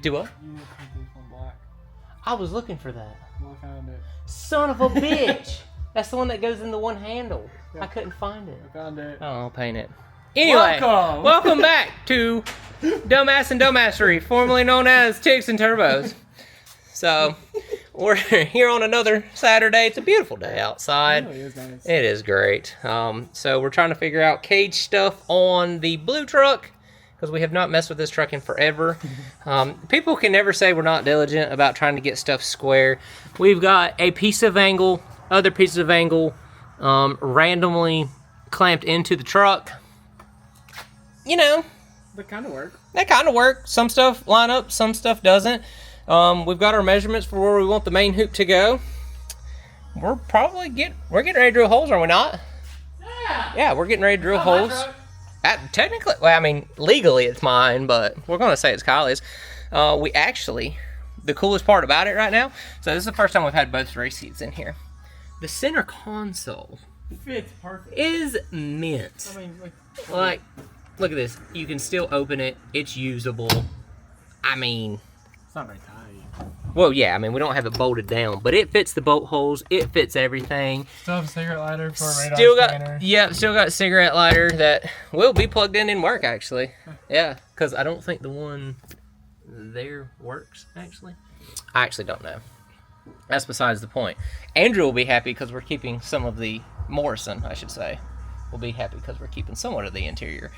Do what? You need to paint this one black. I was looking for that. Well, I found it. Son of a bitch! That's the one that goes in the one handle. Yeah. I couldn't find it. I found it. Oh, I'll paint it. Anyway, welcome back to Dumbass and Dumbassery, formerly known as Ticks and Turbos. So, we're here on another Saturday. It's a beautiful day outside. It really is nice. It is great. So we're trying to figure out cage stuff on the blue truck because we have not messed with this truck in forever. People can never say we're not diligent about trying to get stuff square. We've got a piece of angle, other pieces of angle, randomly clamped into the truck. You know, They kind of work. that kind of work. Some stuff line up, some stuff doesn't. We've got our measurements for where we want the main hoop to go. We're getting ready to drill holes, are we not? Yeah, we're getting ready to drill holes. Technically, well, I mean, legally it's mine, but we're going to say it's Kylie's. We actually, the coolest part about it right now, so this is the first time we've had both race seats in here. The center console It fits perfect. is mint. I mean, Like, look at this. You can still open it. It's usable. I mean, it's not very tight. well, yeah, I mean, we don't have it bolted down, but it fits the bolt holes. It fits everything. Still have a cigarette lighter for a radar scanner. Still got a cigarette lighter that will be plugged in work, actually. Yeah, because I don't think the one there works, actually. I actually don't know. That's besides the point. Andrew will be happy because we're keeping some of the, Morrison, I should say, will be happy because we're keeping somewhat of the interior.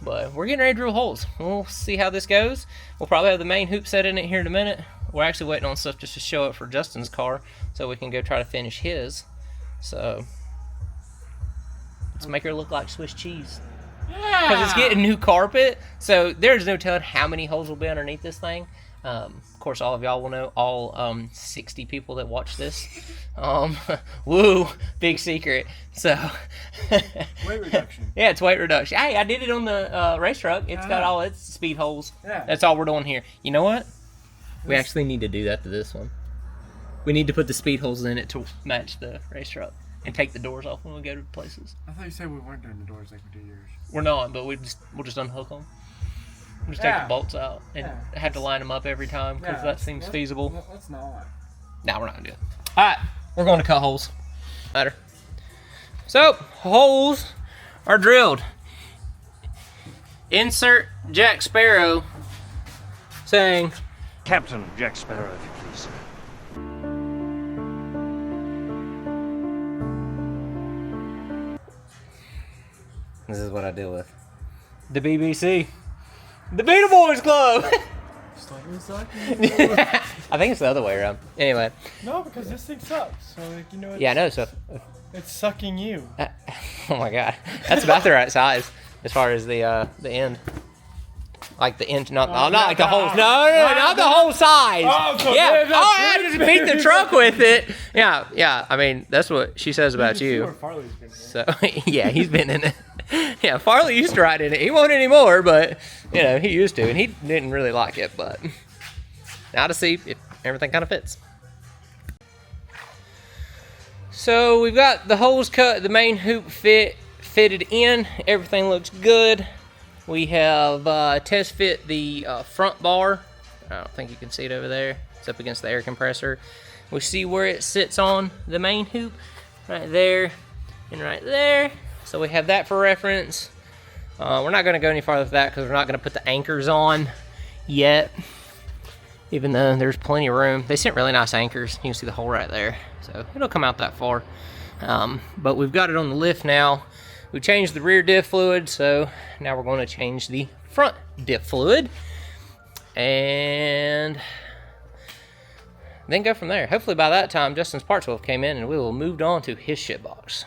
But we're getting ready to drill holes. We'll see how this goes. We'll probably have the main hoop set in it here in a minute. We're actually waiting on stuff just to show up for Justin's car so we can go try to finish his. So let's make her look like Swiss cheese. Because it's getting new carpet, so there's no telling how many holes will be underneath this thing. Of course, all of y'all will know, all 60 people that watch this. Woo, big secret. So, Weight reduction. Yeah, it's weight reduction. Hey, I did it on the race truck. It's got all its speed holes. Yeah. That's all we're doing here. You know what? We actually need to do that to this one. We need to put the speed holes in it to match the race truck and take the doors off when we go to places. I thought you said we weren't doing the doors like we do yours. We're not, but we'll just unhook them. We'll just take the bolts out and have to line them up every time because that seems feasible. Let's not. No, we're not gonna do it. All right, we're going to cut holes. Matter. So holes are drilled. Insert Jack Sparrow saying, Captain Jack Sparrow, if you please, sir. "This is what I deal with." The BBC, the Beetle Boys Club. Slightly sucky. I think it's the other way around. Anyway. No, because this thing sucks. So like, you know. It's, Yeah, I know. So, It's sucking you. oh my god, that's about the right size as far as the end. Like the end, not like the whole. No, not the whole size. Oh, so yeah. there's that I just beat the truck with it. Yeah. I mean, that's what she says about you. Farley's been in. So yeah, he's been in it. Yeah, Farley used to ride in it. He won't anymore, but you know he used to, and he didn't really like it. But now to see if everything kind of fits. So we've got the holes cut, the main hoop fitted in. Everything looks good. We have test fit the front bar. I don't think you can see it over there. It's up against the air compressor. We see where it sits on the main hoop, right there and right there. So we have that for reference. We're not going to go any farther with that because we're not going to put the anchors on yet, even though there's plenty of room. They sent really nice anchors. You can see the hole right there. So it'll come out that far. But we've got it on the lift now. We changed the rear diff fluid, so now we're going to change the front diff fluid. And then go from there. Hopefully by that time, Justin's parts will have came in and we will have moved on to his shit box.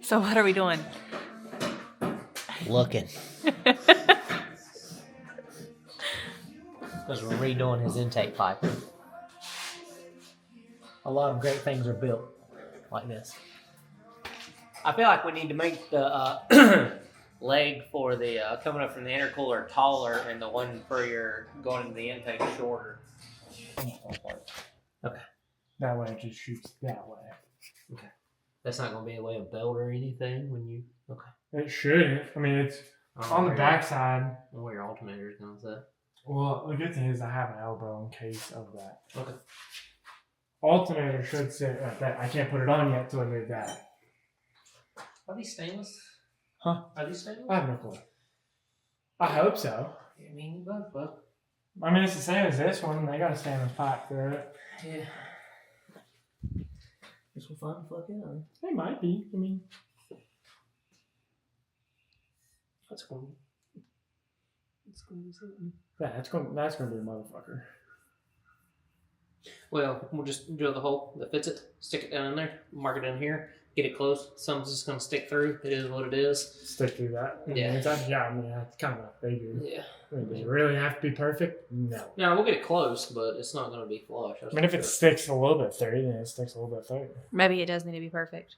So what are we doing? Looking. Because we're redoing his intake pipe. A lot of great things are built like this. I feel like we need to make the leg for the coming up from the intercooler taller and the one for your going into the intake shorter. that part. Okay. That way it just shoots that way. Okay. That's not gonna be a way of belt or anything when you. Okay. It shouldn't. I mean, it's on the backside. Where your alternator is gonna sit. Well, the good thing is I have an elbow in case of that. Okay. Alternator should sit like that. I can't put it on yet till I move that. Are these stainless? Huh? Are these stainless? I have no clue. I hope so. I mean, but. I mean, it's the same as this one. They got a stainless pipe through it. Yeah. This will find the fuck out. They might be. I mean, That's cool. That's gonna be something. yeah, that's gonna be a motherfucker. Well, we'll just drill the hole that fits it, stick it down in there, mark it in here, get it close. Something's just gonna stick through. It is what it is. Stick through that. Yeah. Yeah, I mean, that's kind of what they do. Yeah. I mean, does it really have to be perfect? No. No, we'll get it close, but it's not gonna be flush. I mean, if it sticks a little bit through, then it sticks a little bit through. Maybe it does need to be perfect.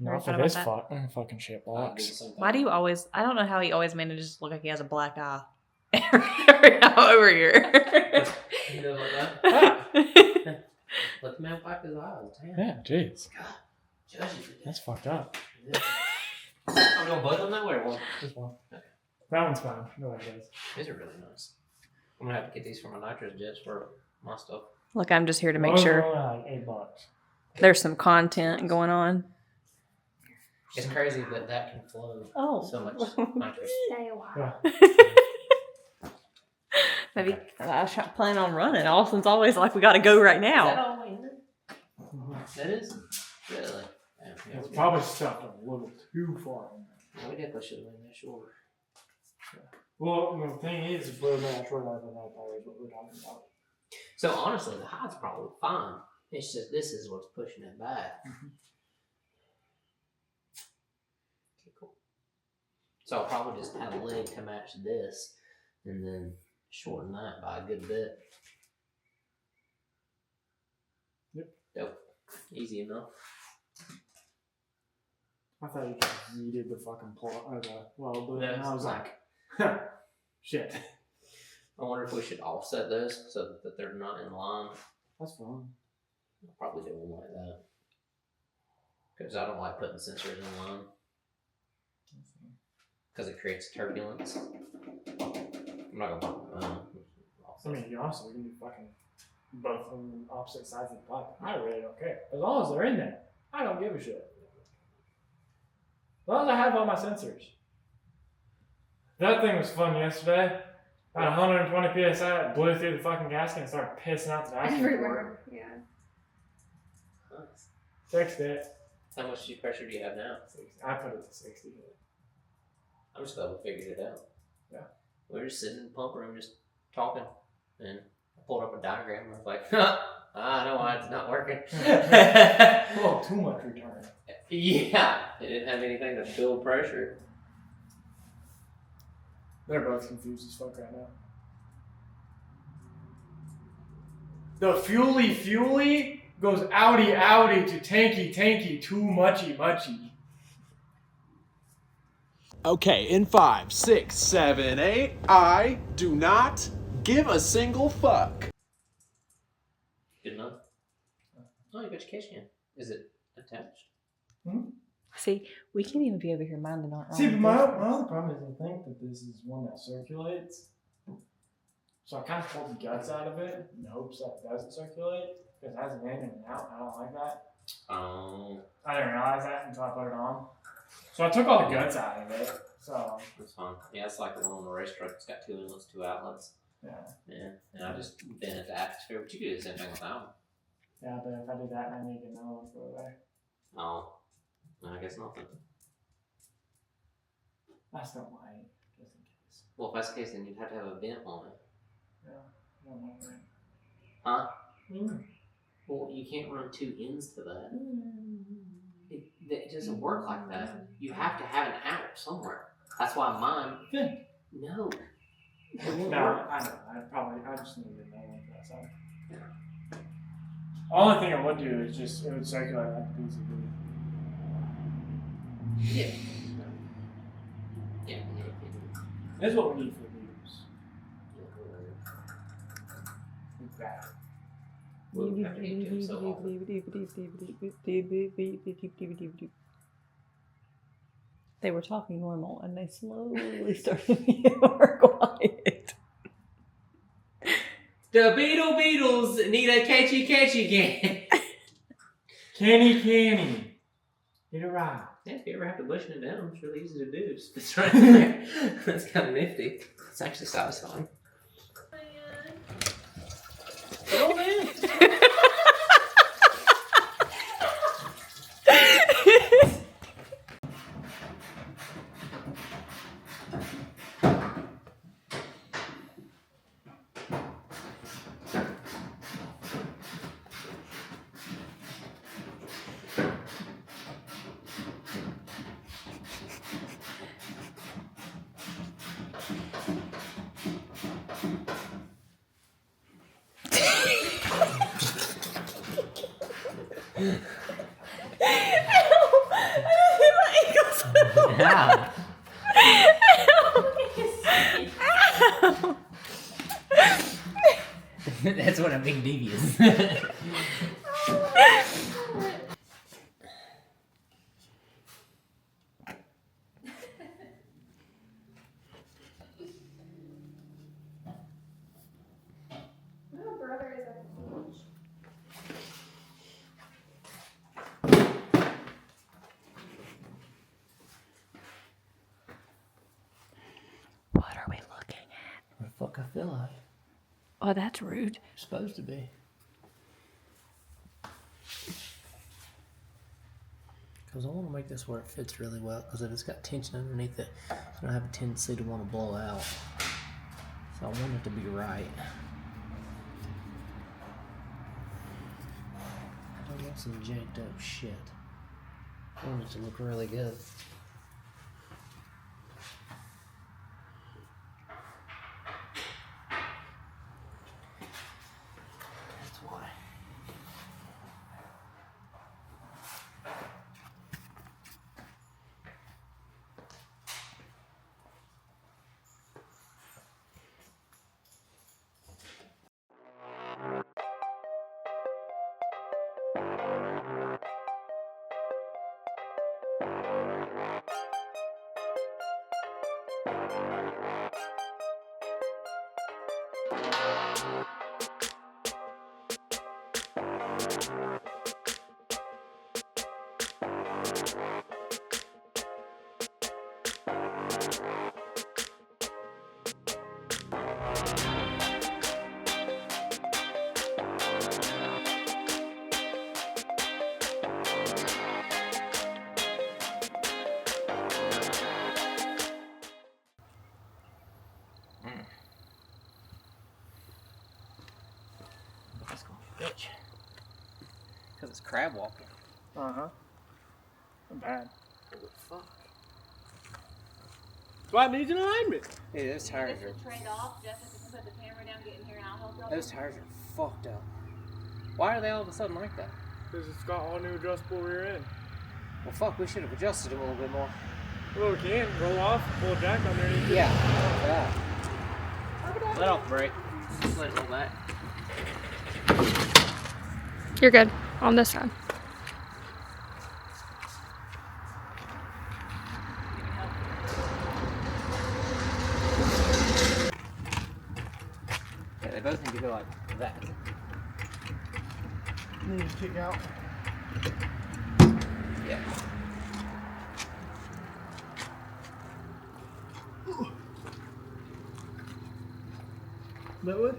Not for thought this about fucking shit box. Why do you always? I don't know how he always manages to look like he has a black eye. Every eye over here. You know like that? Let the man wipe his eyes. Damn. Yeah, jeez. God, judge you. That's fucked up. Yeah. I'm gonna both on that way or one. This one. Okay. That one's fine. No way it is. These are really nice. I'm gonna have to get these for my nitrous jets for my stuff. Look, I'm just here to make Those sure are like $8. there's some content going on. It's crazy that can flow so much nitrous. Stay a while. Yeah. Maybe I was planning on running. Austin's always like, we got to go right Is that now. all the way in there? That is? Really? Yeah, It's probably stuffed a little too far in there. we definitely should have made that shorter. Well, the thing is, if we're not short enough, then that is what we're talking about. So honestly, the height's probably fine. It's just this is what's pushing it back. Okay, cool. So I'll probably just add a leg to match this, and then shorten that by a good bit. Yep. Dope. Easy enough. I thought you just yeeted the fucking weld, but Yeah, I was it's like, shit. I wonder if we should offset those so that they're not in line. That's fine. I'll probably do one like that. Because I don't like putting sensors in line. Because it creates turbulence. I'm not gonna I mean, you also can do fucking both on opposite sides of the pipe. I really don't care. As long as they're in there, I don't give a shit. As long as I have all my sensors. That thing was fun yesterday. At 120 psi, it blew through the fucking gasket and started pissing out the vacuum port. Everywhere. Yeah. Nice. Fixed it. How much pressure do you have now? 60. I put it to 60. I'm just glad we figured it out. Yeah. We were just sitting in the pump room just talking, and I pulled up a diagram and I was like, I know why it's not working. Well, too much return. Yeah, it didn't have anything to build pressure. They're both confused as fuck right now. The fuely goes outy to tanky too muchy. Okay, in 5, 6, 7, 8, I do not give a single fuck. Good enough. Oh, you got your cash can. Is it attached? See, we can't even be over here minding our own. See, but my business. only problem is I think that this is one that circulates. So I kind of pulled the guts out of it in hopes that it doesn't circulate. Because it has an in and an out, and I don't like that. Oh, I didn't realize that until I put it on. So I took all the guts out of it. So, that's fine. Yeah, it's like the one on the race truck. It's got 2 inlets, 2 outlets. yeah. Yeah, and I just bent it to atmosphere, but you could do the same thing without them. Yeah, but if I do that, I need to get another one for there. Oh, I guess nothing. I still might, just in case. Well, if that's the case, then you'd have to have a vent on it. Yeah, I don't like that. Huh? Mm. Well, you can't run 2 ends to that. It doesn't work like that. You have to have an out somewhere. That's why mine. Vent. No. It won't No, work. I don't. I just need to get another one for that side. Only thing I would do is just, it would circulate like a PCB. Yeah. Yeah. That's what we need for the news. Like that. We'll have to eat him so often. They were talking normal and they slowly started to get more quiet. The Beatles need a catchy game. Canny. Get it right. Yeah, if you ever have to bushing it down, it's really easy to do. Just it's right there. That's kind of nifty. It's actually satisfying. Roll in. Yeah. That's what I'm being devious. What are we looking at? What the fuck I feel like? Oh, that's rude. It's supposed to be. Because I want to make this where it fits really well, because if it's got tension underneath it, it's going to have a tendency to want to blow out. So I want it to be right. I don't want some jacked up shit. I want it to look really good. That's why. Let's go, bitch. Because it's crab walking. Uh-huh. Bad. Holy fuck. That's why it needs an alignment. Hey, those tires are. Trade off. Justin can put the camera down, get in here, and I'll help you. Those tires are fucked up. Why are they all of a sudden like that? Because it's got all new adjustable rear end. Well, fuck, we should have adjusted them a little bit more. Well, we can. Roll off, pull a jack underneath it. Yeah. Let off brake. Just let it roll back. You're good. On this side. Yeah, they both need to go like that. Need to kick out. Yeah. That way?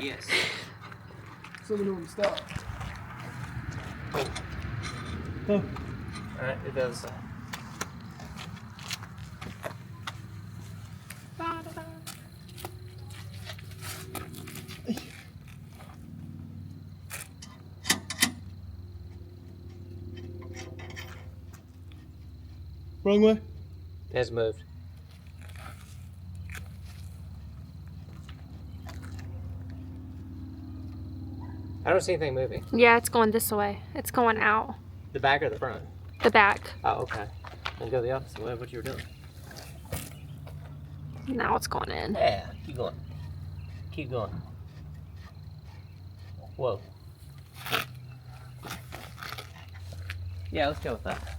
Yes. So we know when to stop. Alright, it does. Wrong way? It has moved. I don't see anything moving. Yeah, it's going this way. It's going out. The back or the front? The back. Oh, okay. Then go the opposite way of what you were doing. Now it's going in. Yeah, keep going. Keep going. Whoa. Yeah, let's go with that.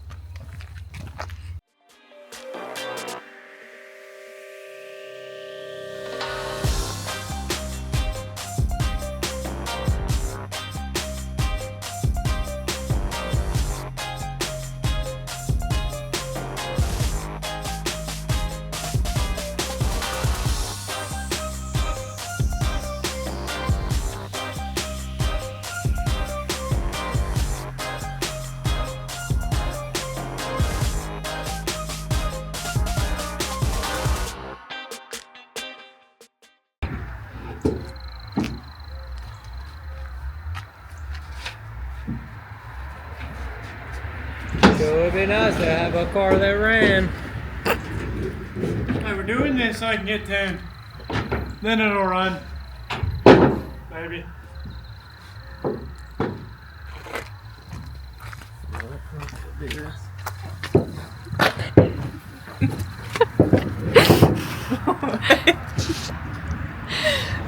It would be nice to have a car that ran. Hey, we're doing this so I can get tuned. Then it'll run. Maybe.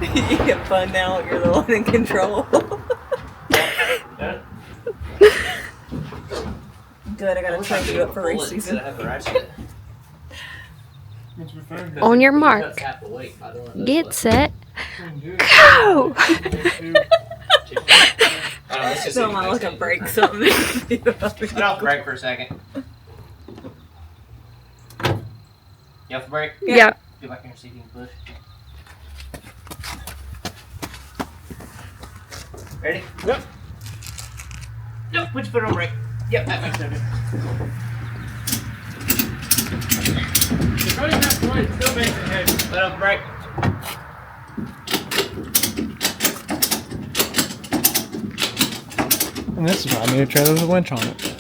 You get fun now. You're the one in control. Good, I gotta train you up for race season. On your mark. Get set. Go! So am I like a break something? Get off break for a second. You off the break? Yeah. Get back in your seat and push. Ready? Yep. Nope, put your foot on brake. Yep, that makes sense. The running back way still makes it heavy. Foot on brake. And this is why I need a trailer with a winch on it.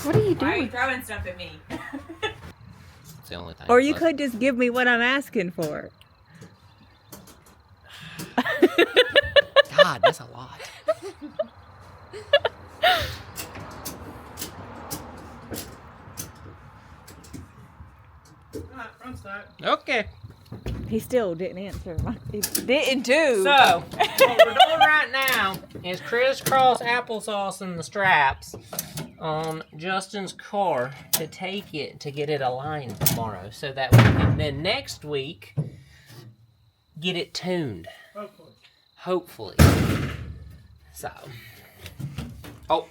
What are you Why are you doing? throwing stuff at me? It's the only time. Or you could just give me what I'm asking for. God, that's a lot. Front start. Okay. He still didn't answer. He didn't do. So, what we're doing right now is crisscross applesauce in the straps on Justin's car to take it to get it aligned tomorrow, so that we can then next week get it tuned. Hopefully. So. Oh.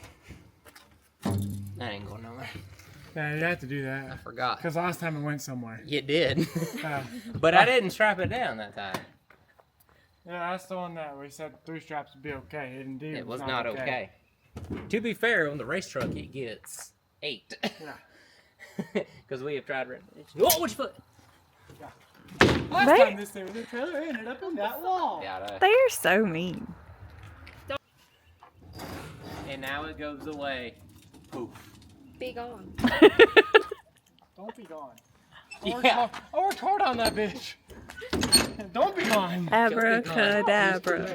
That ain't going nowhere. Yeah, you have to do I that. forgot. Because last time it went somewhere. You did. Uh, But I didn't strap it down that time. yeah, that's the one that we said 3 straps would be okay. It indeed It was not okay. To be fair, on the race truck it gets 8. Yeah. Because we have tried running. Oh, which foot? Last They- time this thing was a trailer ended up in that wall. Yeah, I know. They are so mean. And now it goes away. Poof. Be gone. Don't be gone. Yeah. I worked hard on that bitch. Don't be gone. Abracadabra.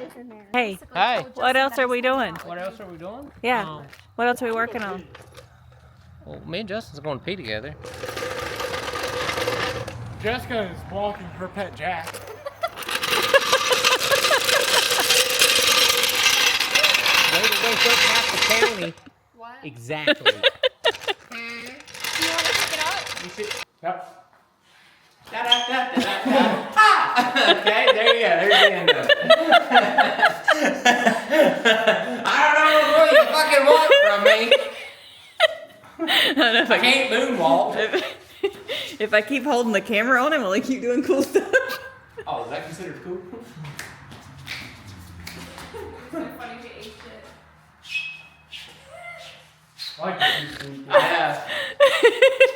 Hey, Hey, what else are we doing? what else are we doing? Yeah. What else are we working on? Well, me and Justin's going to pee together. Jessica is walking her pet Jack. Way to wake up half the county. What? Exactly. You want to pick it up? You should. Yep. Da-da-da-da-da-da. Ha! Okay, there you go. There's the end of it. I don't know what you fucking want from me. I don't know if I can't moonwalk. if I keep holding the camera on him, will he keep doing cool stuff? Oh, is that considered cool? I like to see I have.